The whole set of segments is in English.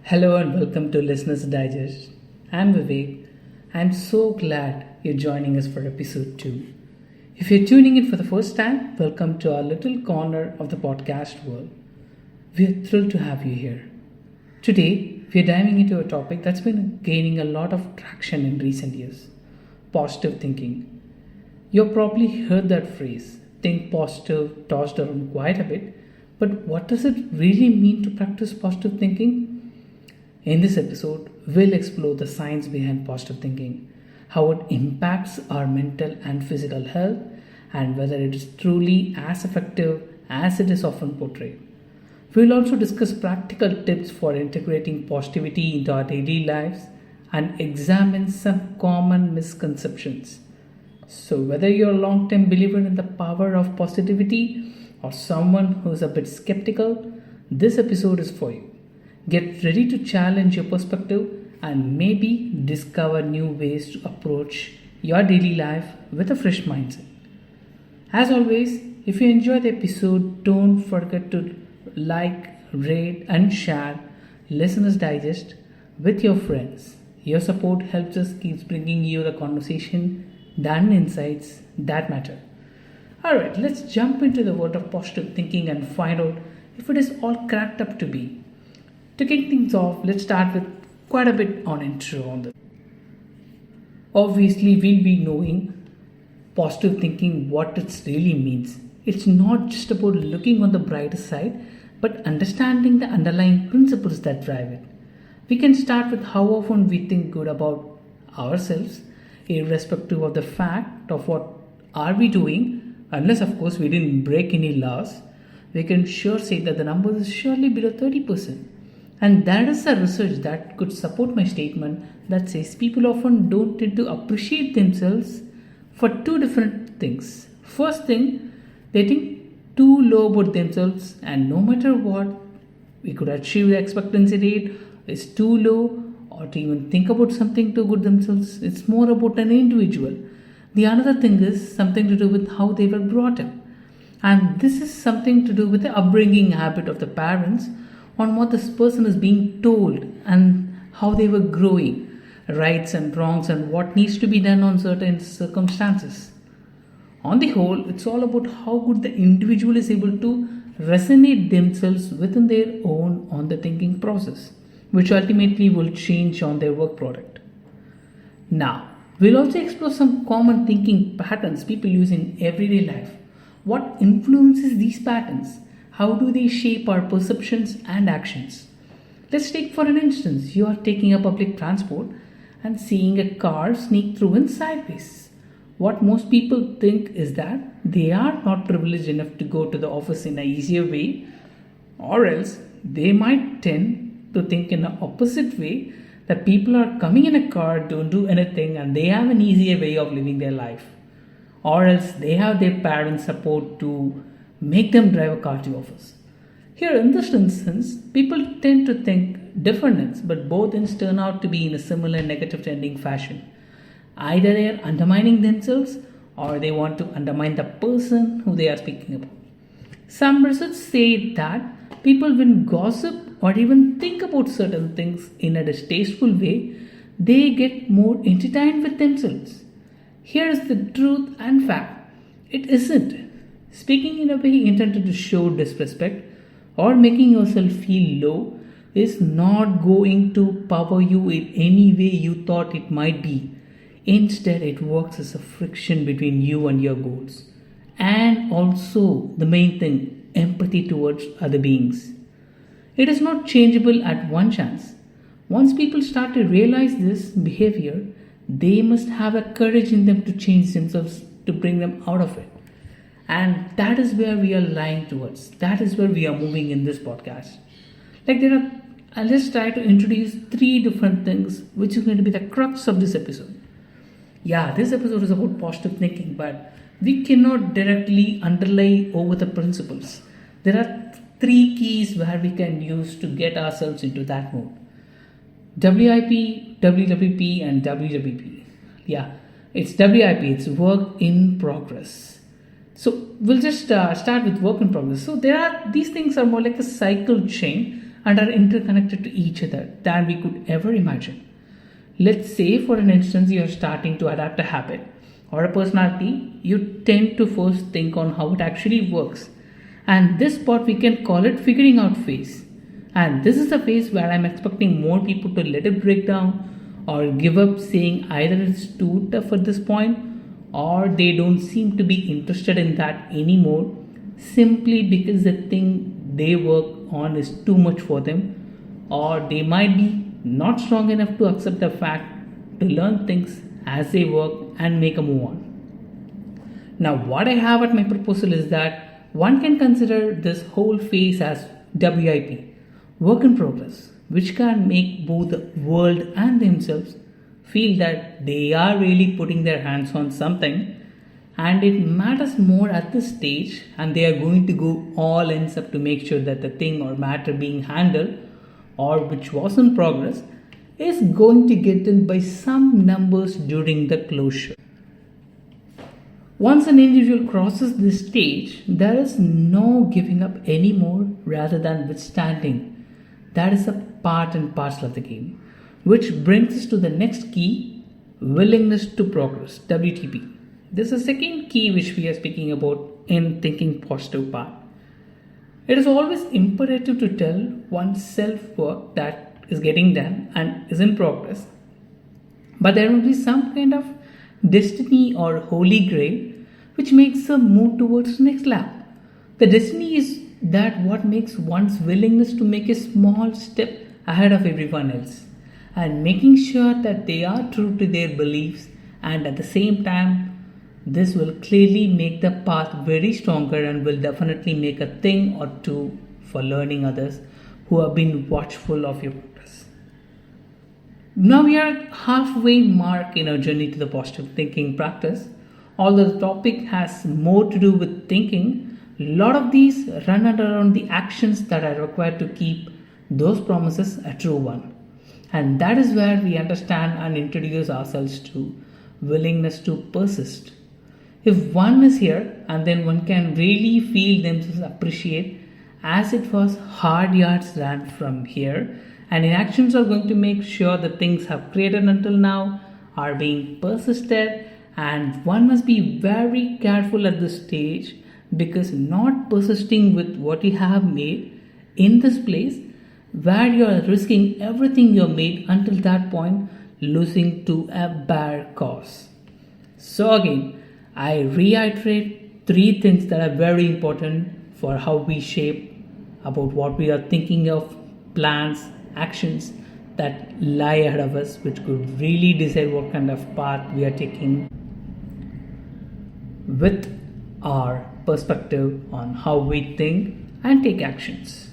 Hello and welcome to Listeners Digest. I'm Vivek. I'm so glad you're joining us for episode 2. If you're tuning in for the first time, welcome to our little corner of the podcast world. We're thrilled to have you here. Today, we're diving into a topic that's been gaining a lot of traction in recent years: positive thinking. You've probably heard that phrase, think positive, tossed around quite a bit, but what does it really mean to practice positive thinking? In this episode, we'll explore the science behind positive thinking, how it impacts our mental and physical health, and whether it is truly as effective as it is often portrayed. We'll also discuss practical tips for integrating positivity into our daily lives and examine some common misconceptions. So, whether you're a long term believer in the power of positivity or someone who's a bit skeptical, this episode is for you. Get ready to challenge your perspective and maybe discover new ways to approach your daily life with a fresh mindset. As always, if you enjoy the episode, don't forget to like, rate, and share Listeners Digest with your friends. Your support helps us keep bringing you the conversation and insights that matter. Alright, let's jump into the world of positive thinking and find out if it is all cracked up to be. To kick things off, let's start with quite a bit on intro on this. Obviously, we'll be knowing positive thinking, what it really means. It's not just about looking on the brighter side, but understanding the underlying principles that drive it. We can start with how often we think good about ourselves, irrespective of the fact of what are we doing, unless of course we didn't break any laws. We can sure say that the number is surely below 30%. And that is a research that could support my statement that says people often don't tend to appreciate themselves for two different things. First thing, they think too low about themselves, and no matter what, we could achieve the expectancy rate is too low, or to even think about something too good themselves. It's more about an individual. The another thing is something to do with how they were brought up. And this is something to do with the upbringing habit of the parents on what this person is being told and how they were growing, rights and wrongs, and what needs to be done on certain circumstances. On the whole, it's all about how good the individual is able to resonate themselves within their own on the thinking process, which ultimately will change on their work product. Now, we'll also explore some common thinking patterns people use in everyday life. What influences these patterns? How do they shape our perceptions and actions? Let's take for an instance, you are taking a public transport and seeing a car sneak through in sideways. What most people think is that they are not privileged enough to go to the office in an easier way, or else they might tend to think in the opposite way, that people are coming in a car, don't do anything, and they have an easier way of living their life. Or else they have their parents' support to make them drive a car to office. Here in this instance, people tend to think different ends, but both ends turn out to be in a similar negative trending fashion. Either they are undermining themselves or they want to undermine the person who they are speaking about. Some research say that people when gossip or even think about certain things in a distasteful way, they get more entertained with themselves. Here is the truth and fact. It isn't. Speaking in a way intended to show disrespect or making yourself feel low is not going to power you in any way you thought it might be. Instead, it works as a friction between you and your goals. And also, the main thing, empathy towards other beings. It is not changeable at one chance. Once people start to realize this behavior, they must have a courage in them to change themselves to bring them out of it. And that is where we are lying towards. That is where we are moving in this podcast. I'll just try to introduce 3 different things which is going to be the crux of this episode. Yeah, this episode is about positive thinking, but we cannot directly underlay over the principles. There are 3 keys where we can use to get ourselves into that mode. WIP, WWP, and WWP. Yeah, it's WIP, it's work in progress. So we'll just start with work in progress. So these things are more like a cycle chain, and are interconnected to each other than we could ever imagine. Let's say, for an instance, you are starting to adapt a habit or a personality, you tend to first think on how it actually works. And this part we can call it figuring out phase. And this is the phase where I'm expecting more people to let it break down or give up, saying either it's too tough at this point or they don't seem to be interested in that anymore simply because the thing they work on is too much for them, or they might be not strong enough to accept the fact to learn things as they work and make a move on. Now, what I have at my proposal is that one can consider this whole phase as WIP, work in progress, which can make both the world and themselves feel that they are really putting their hands on something and it matters more at this stage, and they are going to go all ends up to make sure that the thing or matter being handled or which was in progress is going to get done by some numbers during the closure. Once an individual crosses this stage, there is no giving up anymore rather than withstanding. That is a part and parcel of the game. Which brings us to the next key, willingness to progress, WTP. This is the second key which we are speaking about in thinking positive part. It is always imperative to tell oneself work that is getting done and is in progress. But there will be some kind of destiny or holy grail which makes a move towards the next lap. The destiny is that what makes one's willingness to make a small step ahead of everyone else and making sure that they are true to their beliefs, and at the same time this will clearly make the path very stronger and will definitely make a thing or two for learning others who have been watchful of your progress. Now we are at halfway mark in our journey to the positive thinking practice. Although the topic has more to do with thinking, a lot of these run around the actions that are required to keep those promises a true one. And that is where we understand and introduce ourselves to willingness to persist. If one is here, and then one can really feel themselves appreciate as it was hard yards ran from here, and inactions are going to make sure the things have created until now are being persisted, and one must be very careful at this stage because not persisting with what you have made in this place where you are risking everything you have made until that point losing to a bare cause. So again, I reiterate 3 things that are very important for how we shape about what we are thinking of, plans, actions that lie ahead of us, which could really decide what kind of path we are taking with our perspective on how we think and take actions.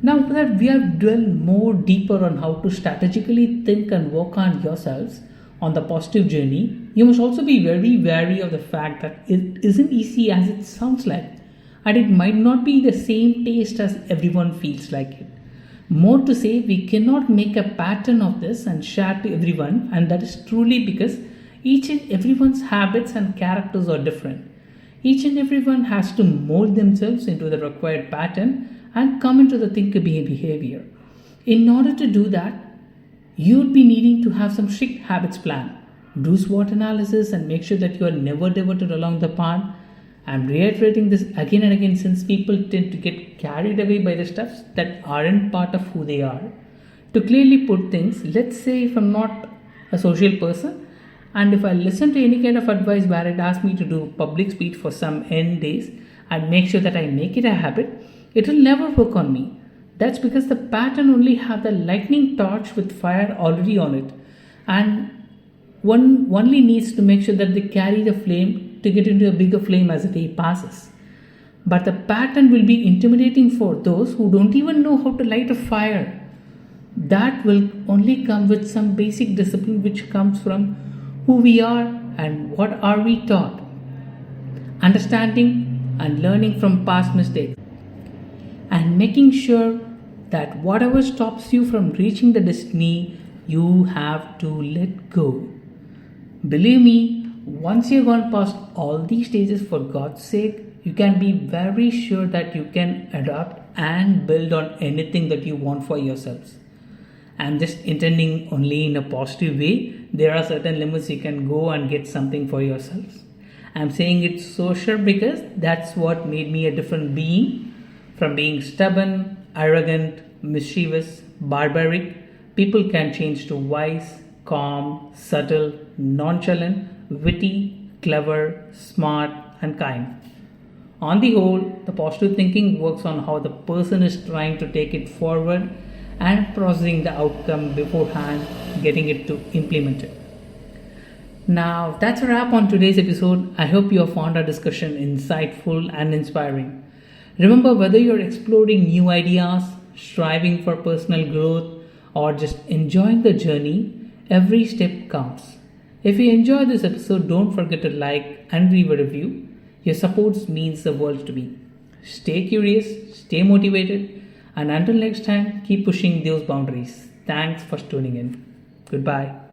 Now that we have dwelled more deeper on how to strategically think and work on yourselves on the positive journey, you must also be very wary of the fact that it isn't easy as it sounds like, and it might not be the same taste as everyone feels like it. More to say, we cannot make a pattern of this and share to everyone, and that is truly because each and everyone's habits and characters are different. Each and everyone has to mold themselves into the required pattern and come into the thinker behavior. In order to do that, you'd be needing to have some strict habits plan. Do SWOT analysis and make sure that you are never diverted along the path. I'm reiterating this again and again since people tend to get carried away by the stuffs that aren't part of who they are. To clearly put things, let's say if I'm not a social person and if I listen to any kind of advice where it asks me to do public speech for some n days and make sure that I make it a habit, it will never work on me. That's because the pattern only have the lightning torch with fire already on it, and one only needs to make sure that they carry the flame to get into a bigger flame as the day passes. But the pattern will be intimidating for those who don't even know how to light a fire. That will only come with some basic discipline which comes from who we are and what are we taught. Understanding and learning from past mistakes and making sure that whatever stops you from reaching the destiny, you have to let go. Believe me, once you've gone past all these stages, for God's sake, you can be very sure that you can adapt and build on anything that you want for yourselves. I'm just intending only in a positive way. There are certain limits you can go and get something for yourselves. I'm saying it's so sure because that's what made me a different being. From being stubborn, arrogant, mischievous, barbaric, people can change to wise, calm, subtle, nonchalant, witty, clever, smart, and kind. On the whole, the positive thinking works on how the person is trying to take it forward and processing the outcome beforehand, getting it to implement it. Now, that's a wrap on today's episode. I hope you have found our discussion insightful and inspiring. Remember, whether you're exploring new ideas, striving for personal growth, or just enjoying the journey, every step counts. If you enjoyed this episode, don't forget to like and leave a review. Your support means the world to me. Stay curious, stay motivated, and until next time, keep pushing those boundaries. Thanks for tuning in. Goodbye.